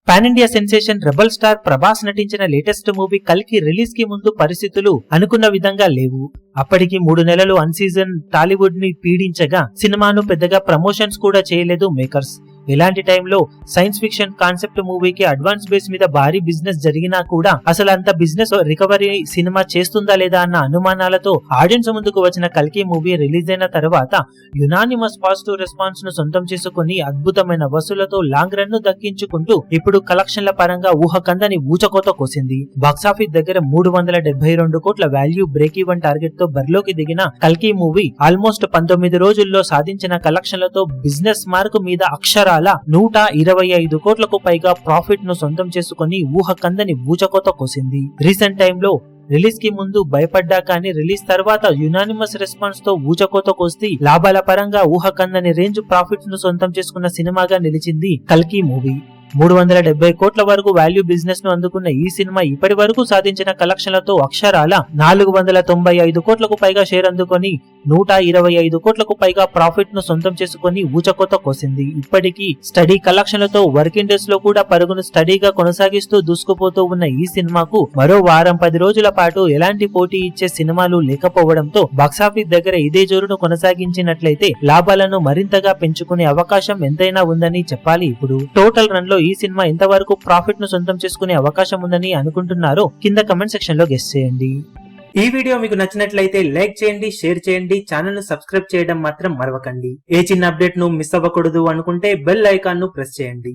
Pan India sensation rebel star Prabhas నటించిన latest movie కల్కి release కి ముందు పరిస్థితులు అనుకున్న విధంగా లేవు. అప్పటికి 3 నెలలు అన్ సీజన్ టాలీవుడ్ ని పీడించగా సినిమాను పెద్దగా ప్రమోషన్స్ కూడా చేయలేదు మేకర్స్. ఇలాంటి టైంలో సైన్స్ ఫిక్షన్ కాన్సెప్ట్ మూవీకి అడ్వాన్స్ బేస్ మీద భారీ బిజినెస్ జరిగినా కూడా అసలు అంత బిజినెస్ రికవరీ సినిమా చేస్తుందా లేదా అన్న అనుమానాలతో ఆడియన్స్ ముందుకు వచ్చిన కల్కి మూవీ రిలీజ్ అయిన తర్వాత యునానిమస్ పాజిటివ్ రెస్పాన్స్ ను సొంతం చేసుకుని అద్భుతమైన వసూలతో లాంగ్ రన్ ను దక్కించుకుంటూ ఇప్పుడు కలెక్షన్ల పరంగా ఊహకందని ఊచకోత కోసింది. బాక్సాఫీస్ దగ్గర 372 కోట్ల వాల్యూ బ్రేక్ ఈవెన్ టార్గెట్ తో బరిలోకి దిగిన కల్కి మూవీ ఆల్మోస్ట్ 19 రోజుల్లో సాధించిన కలెక్షన్లతో బిజినెస్ మార్క్ మీద అక్షరాల 125 కోట్లకు పైగా ప్రాఫిట్ ను సొంతం చేసుకుని ఊహకందని ఊచకోత కోసింది. రీసెంట్ టైంలో రిలీజ్ కి ముందు భయపడ్డా కానీ రిలీజ్ తర్వాత యునానిమస్ రెస్పాన్స్ తో ఊచకోత కోసి లాభాల పరంగా ఊహకందని రేంజ్ ప్రాఫిట్స్ ను సొంతం చేసుకున్న సినిమాగా నిలిచింది కల్కి మూవీ. 370 కోట్ల వరకు వాల్యూ బిజినెస్ ను అందుకున్న ఈ సినిమా ఇప్పటి వరకు సాధించిన కలెక్షన్లతో అక్షరాల 495 కోట్లకు పైగా షేర్ అందుకొని 125 కోట్లకు పైగా ప్రాఫిట్ ను సొంతం చేసుకుని ఊచకోత కోసింది. ఇప్పటికీ స్టడీ కలెక్షన్లతో వర్కింగ్ డేస్ లో కూడా పరుగును స్టడీగా కొనసాగిస్తూ దూసుకుపోతూ ఉన్న ఈ సినిమాకు మరో వారం 10 రోజుల పాటు ఎలాంటి పోటీ ఇచ్చే సినిమాలు లేకపోవడంతో బాక్సాఫీస్ దగ్గర ఇదే జోరును కొనసాగించినట్లయితే లాభాలను మరింతగా పెంచుకునే అవకాశం ఎంతైనా ఉందని చెప్పాలి. ఇప్పుడు టోటల్ రన్ లో ఈ సినిమా ఎంతవరకు ప్రాఫిట్ ను సొంతం చేసుకునే అవకాశం ఉందని అనుకుంటున్నారో కింద కమెంట్ సెక్షన్ లో గెస్ చేయండి. ఈ వీడియో మీకు నచ్చినట్లయితే లైక్ చేయండి, షేర్ చేయండి, ఛానల్ ను సబ్స్క్రైబ్ చేయడం మాత్రం మరవకండి. ఏ చిన్న అప్డేట్ ను మిస్ అవ్వకూడదు అనుకుంటే బెల్ ఐకాన్ ను ప్రెస్ చేయండి.